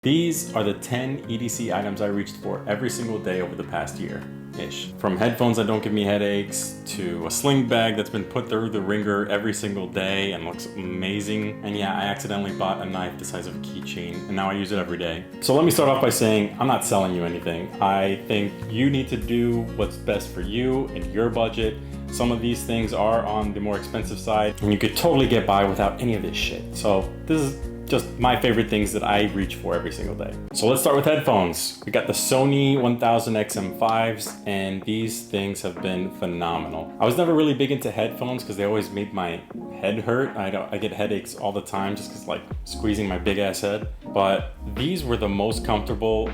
These are the 10 EDC items I reached for every single day over the past year-ish. From headphones that don't give me headaches, to a sling bag that's been put through the ringer every single day and looks amazing. And yeah, I accidentally bought a knife the size of a keychain, and now I use it every day. So let me start off by saying, I'm not selling you anything. I think you need to do what's best for you and your budget. Some of these things are on the more expensive side, and you could totally get by without any of this shit. So this is just my favorite things that I reach for every single day. So let's start with headphones. We got the Sony WH-1000XM5s, and these things have been phenomenal. I was never really big into headphones because they always made my head hurt. I get headaches all the time just because like squeezing my big ass head. But these were the most comfortable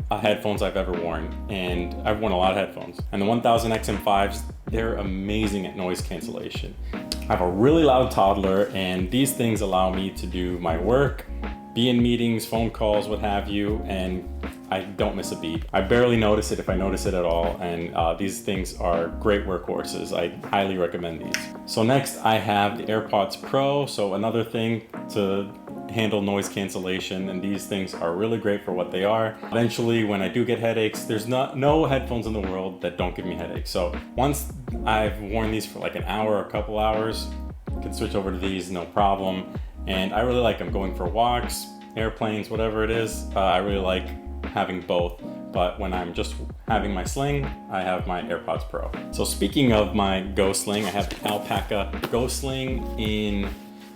headphones I've ever worn, and I've worn a lot of headphones. And the 1000XM5s, they're amazing at noise cancellation. I have a really loud toddler, and these things allow me to do my work, be in meetings, phone calls, what have you, and I don't miss a beat. I barely notice it if I notice it at all, and these things are great workhorses. I highly recommend these. So next I have the AirPods Pro, so another thing to handle noise cancellation, and these things are really great for what they are. Eventually, when I do get headaches, there's no headphones in the world that don't give me headaches. So once I've worn these for like an hour or a couple hours, I can switch over to these, no problem. And I really like them going for walks, airplanes, whatever it is. I really like having both. But when I'm just having my sling, I have my AirPods Pro. So speaking of my Go Sling, I have the Alpaka Go Sling in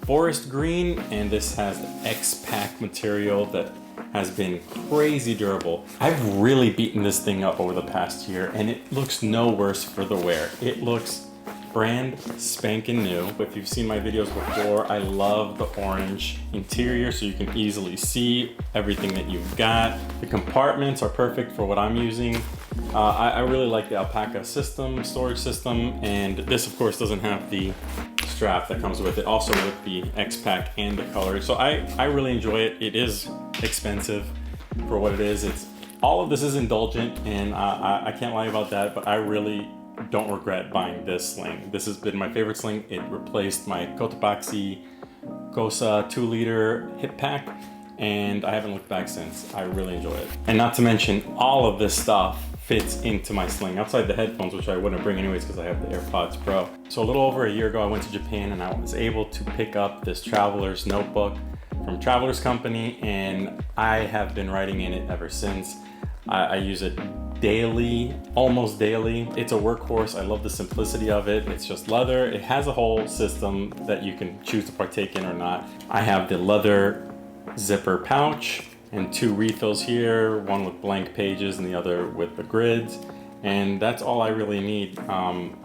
forest green, and this has the X-Pac material that has been crazy durable. I've really beaten this thing up over the past year, and it looks no worse for the wear. It looks brand spanking new. If you've seen my videos before, I love the orange interior so you can easily see everything that you've got. The compartments are perfect for what I'm using. I really like the Alpaka system, storage system, and this of course doesn't have the strap that comes with it, also with the X-Pac and the color. So I really enjoy it. It is expensive for what it is. All of this is indulgent, and I can't lie about that, but I really don't regret buying this sling. This has been my favorite sling. It replaced my Cotopaxi Cosa 2-liter hip pack, and I haven't looked back since. I really enjoy it. And not to mention, all of this stuff fits into my sling outside the headphones, which I wouldn't bring anyways because I have the AirPods Pro. So a little over a year ago, I went to Japan, and I was able to pick up this traveler's notebook from Traveler's Company, and I have been writing in it ever since. I use it daily, almost daily. It's a workhorse. I love the simplicity of it. It's just leather. It has a whole system that you can choose to partake in or not. I have the leather zipper pouch and 2 refills here, one with blank pages and the other with the grids. And that's all I really need. I'm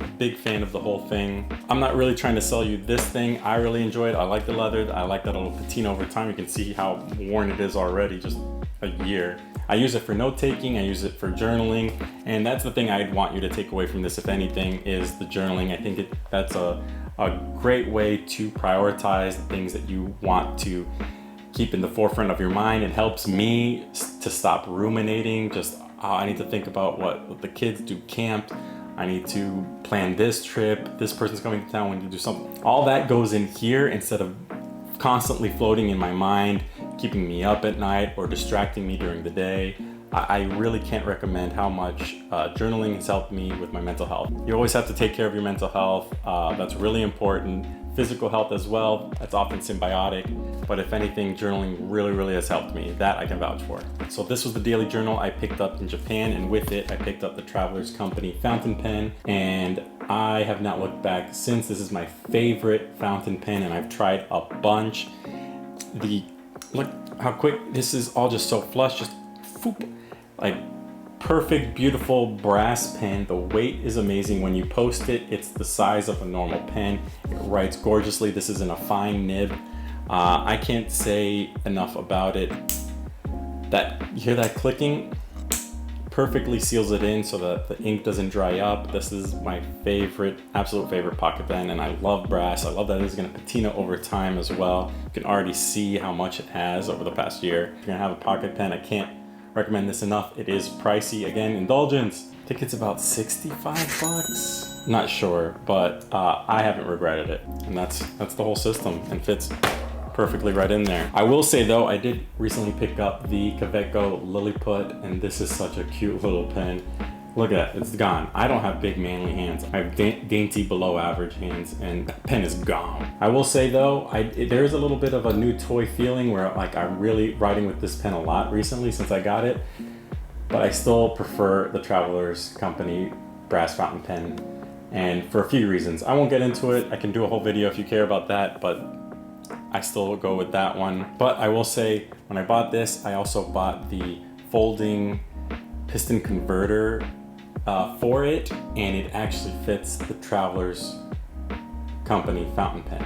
a big fan of the whole thing. I'm not really trying to sell you this thing. I really enjoy it. I like the leather. I like that little patina over time. You can see how worn it is already, just a year. I use it for note-taking, I use it for journaling, and that's the thing I'd want you to take away from this, if anything, is the journaling. I think that's a great way to prioritize the things that you want to keep in the forefront of your mind. It helps me to stop ruminating, just I need to think about what the kids do camp, I need to plan this trip, this person's coming to town, we need to do something. All that goes in here instead of constantly floating in my mind, keeping me up at night or distracting me during the day. I really can't recommend how much journaling has helped me with my mental health. You always have to take care of your mental health. That's really important. Physical health as well, that's often symbiotic, but if anything, journaling really has helped me. That I can vouch for. So this was the daily journal I picked up in Japan, and with it I picked up the Traveler's Company fountain pen, and I have not looked back since. This is my favorite fountain pen, and I've tried a bunch. Look how quick, this is all just so flush, just whoop, like perfect, beautiful brass pen. The weight is amazing. When you post it, it's the size of a normal pen. It writes gorgeously. This is in a fine nib. I can't say enough about it. You hear that clicking? Perfectly seals it in so that the ink doesn't dry up. This is my favorite, absolute favorite pocket pen, and I love brass. I love that it's gonna patina over time as well. You can already see how much it has over the past year. If you're gonna have a pocket pen, I can't recommend this enough. It is pricey. Again, indulgence. I think it's about 65 bucks. Not sure, but I haven't regretted it. And that's the whole system, and fits perfectly right in there. I will say though, I did recently pick up the Kaweco Lilliput, and this is such a cute little pen. Look at that, it's gone. I don't have big manly hands. I have dainty below average hands, and that pen is gone. I will say though, there is a little bit of a new toy feeling where like I'm really writing with this pen a lot recently since I got it, but I still prefer the Traveler's Company brass fountain pen, and for a few reasons. I won't get into it. I can do a whole video if you care about that, but I still go with that one. But I will say, when I bought this, I also bought the folding piston converter for it, and it actually fits the Traveler's Company fountain pen,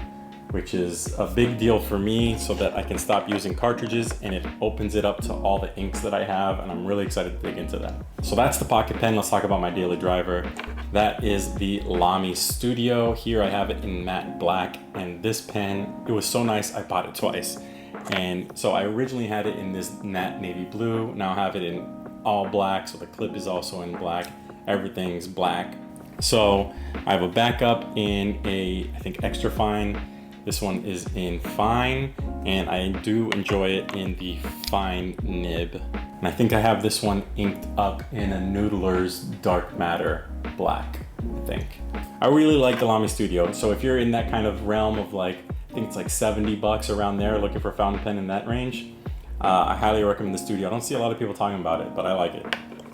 which is a big deal for me so that I can stop using cartridges, and it opens it up to all the inks that I have, and I'm really excited to dig into that. So that's the pocket pen. Let's talk about my daily driver. That is the Lamy Studio. Here I have it in matte black, and this pen, it was so nice I bought it twice. And so I originally had it in this matte navy blue. Now I have it in all black, so the clip is also in black. Everything's black. So I have a backup in a, I think, extra fine. This one is in fine, and I do enjoy it in the fine nib. And I think I have this one inked up in a Noodler's Dark Matter black, I think. I really like the Lamy Studio. So if you're in that kind of realm of like, I think it's like 70 bucks around there, looking for a fountain pen in that range, I highly recommend the Studio. I don't see a lot of people talking about it, but I like it.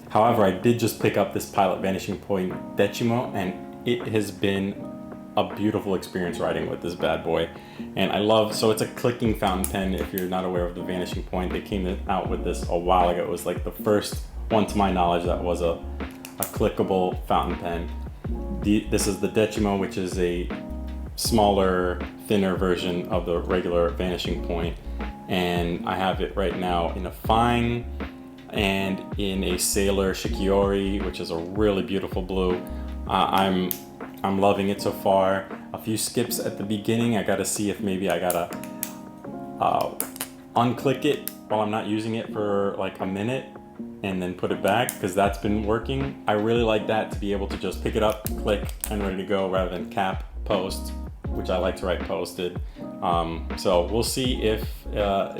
However, I did just pick up this Pilot Vanishing Point Decimo, and it has been a beautiful experience riding with this bad boy. And I love, so it's a clicking fountain pen. If you're not aware of the Vanishing Point, they came out with this a while ago. It was like the first one to my knowledge that was a clickable fountain pen. This is the Decimo, which is a smaller, thinner version of the regular Vanishing Point. And I have it right now in a fine and in a Sailor Shikiori, which is a really beautiful blue. I'm loving it so far. A few skips at the beginning. I gotta see if maybe I gotta unclick it while I'm not using it for like a minute and then put it back, because that's been working. I really like that, to be able to just pick it up, click, and ready to go, rather than cap, post, which I like to write posted. So we'll see if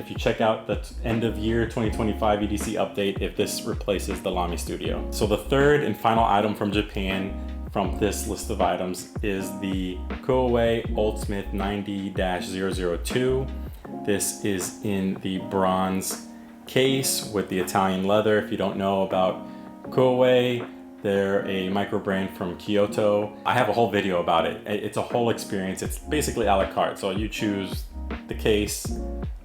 you check out the end of year 2025 EDC update, if this replaces the Lamy Studio. So the third and final item from Japan from this list of items is the Kuoe Old Smith 90-002. This is in the bronze case with the Italian leather. If you don't know about Kuoe, they're a micro brand from Kyoto. I have a whole video about it. It's a whole experience. It's basically a la carte. So you choose the case,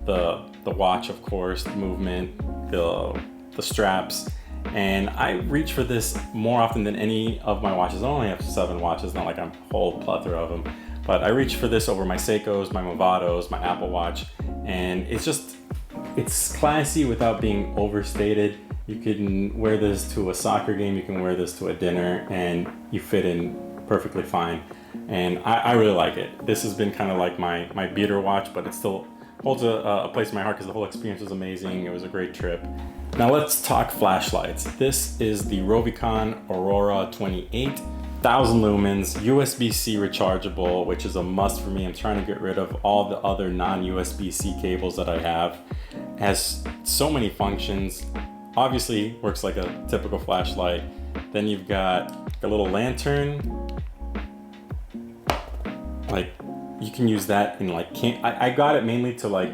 the watch, of course, the movement, the straps. And I reach for this more often than any of my watches. I only have 7 watches, not like I'm a whole plethora of them. But I reach for this over my Seikos, my Movados, my Apple Watch. And it's classy without being overstated. You can wear this to a soccer game, you can wear this to a dinner, and you fit in perfectly fine. And I really like it. This has been kind of like my beater watch, but it still holds a place in my heart because the whole experience was amazing. It was a great trip. Now let's talk flashlights. This is the Rovyvon Aurora A28, 1000 lumens, USB-C rechargeable, which is a must for me. I'm trying to get rid of all the other non-USB-C cables that I have. It has so many functions. Obviously works like a typical flashlight. Then you've got a little lantern. Like, you can use that in like camp. I got it mainly to like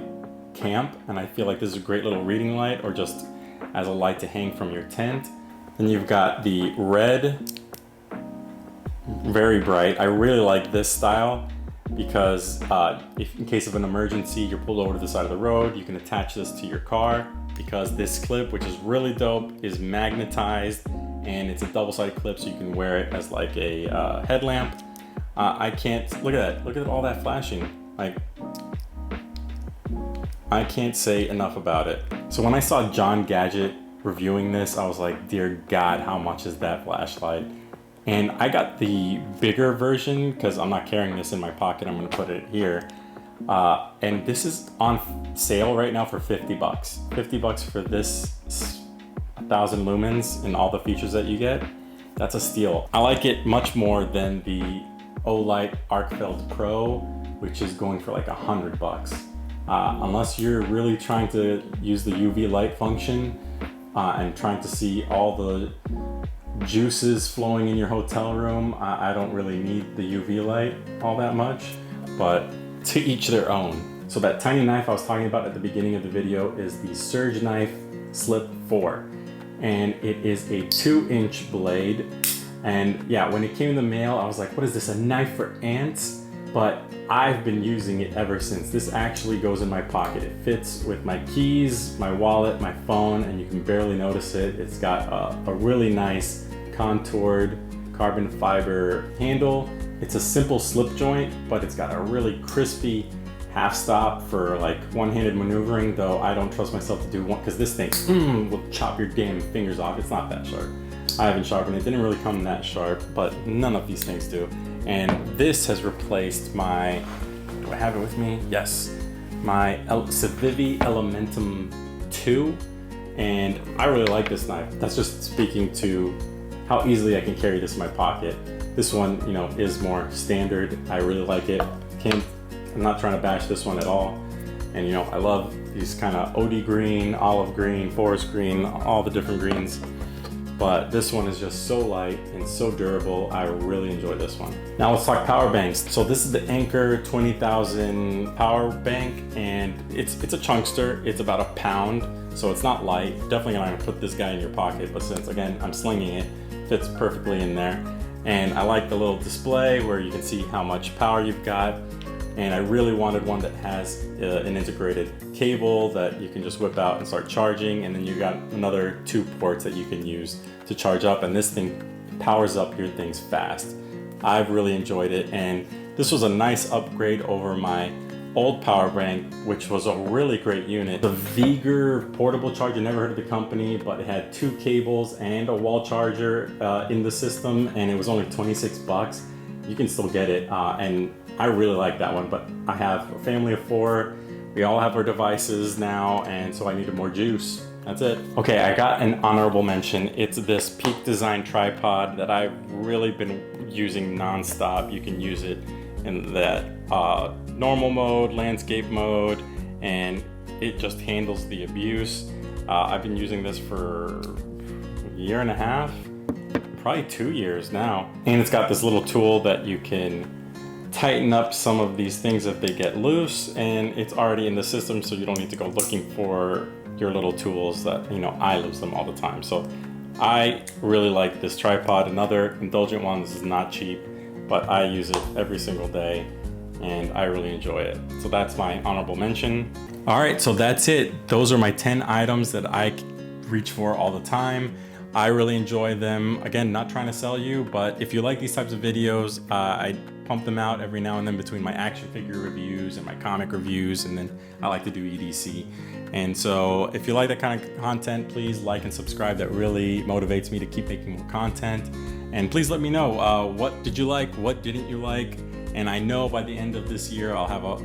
camp, and I feel like this is a great little reading light, or just as a light to hang from your tent. Then you've got the red, very bright. I really like this style because if in case of an emergency, you're pulled over to the side of the road, you can attach this to your car, because this clip, which is really dope, is magnetized, and it's a double-sided clip, so you can wear it as like a headlamp. I can't, look at all that flashing. Like, I can't say enough about it. So when I saw John Gadget reviewing this, I was like, dear God, how much is that flashlight? And I got the bigger version because I'm not carrying this in my pocket. I'm gonna put it here. And this is on sale right now for 50 bucks. 50 bucks for this 1000 lumens and all the features that you get. That's a steal. I like it much more than the Olight Arcfeld Pro, which is going for like 100 bucks. Unless you're really trying to use the UV light function and trying to see all the juices flowing in your hotel room, I don't really need the UV light all that much, but to each their own. So that tiny knife I was talking about at the beginning of the video is the Serge Knife Slip 4, and it is a 2-inch blade. And yeah, when it came in the mail, I was like, what is this, a knife for ants? But I've been using it ever since. This actually goes in my pocket. It fits with my keys, my wallet, my phone, and you can barely notice it. It's got a really nice contoured carbon fiber handle. It's a simple slip joint, but it's got a really crispy half stop for like one-handed maneuvering, though I don't trust myself to do one because this thing will chop your damn fingers off. It's not that sharp. I haven't sharpened it. It didn't really come that sharp, but none of these things do. And this has replaced my, do I have it with me? Yes, my Civivi Elementum 2. And I really like this knife. That's just speaking to how easily I can carry this in my pocket. This one, you know, is more standard. I really like it. I'm not trying to bash this one at all. And you know, I love these kind of OD green, olive green, forest green, all the different greens. But this one is just so light and so durable. I really enjoy this one. Now let's talk power banks. So this is the Anker 20,000 power bank, and it's a chunkster. It's about a pound, so it's not light. Definitely not gonna put this guy in your pocket, but since again I'm slinging it, fits perfectly in there. And I like the little display where you can see how much power you've got. And I really wanted one that has an integrated cable that you can just whip out and start charging, and then you got another 2 ports that you can use to charge up, and this thing powers up your things fast. I've really enjoyed it, and this was a nice upgrade over my old power bank, which was a really great unit. The Viger portable charger, never heard of the company, but it had 2 cables and a wall charger in the system, and it was only 26 bucks. You can still get it, and I really like that one, but I have a family of 4. We all have our devices now, and so I needed more juice. That's it. Okay, I got an honorable mention. It's this Peak Design tripod that I've really been using nonstop. You can use it in that normal mode, landscape mode, and it just handles the abuse. I've been using this for a year and a half, probably 2 years now. And it's got this little tool that you can tighten up some of these things if they get loose, and it's already in the system, so you don't need to go looking for your little tools that, you know, I lose them all the time. So I really like this tripod. Another indulgent one. This is not cheap, but I use it every single day and I really enjoy it. So that's my honorable mention. All right, so that's it. Those are my 10 items that I reach for all the time. I really enjoy them. Again, not trying to sell you, but if you like these types of videos, I pump them out every now and then between my action figure reviews and my comic reviews, and then I like to do EDC. And so if you like that kind of content, please like and subscribe. That really motivates me to keep making more content. And please let me know, what did you like, what didn't you like? And I know by the end of this year, I'll have a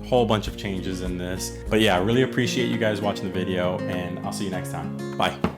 whole bunch of changes in this. But yeah, I really appreciate you guys watching the video, and I'll see you next time. Bye.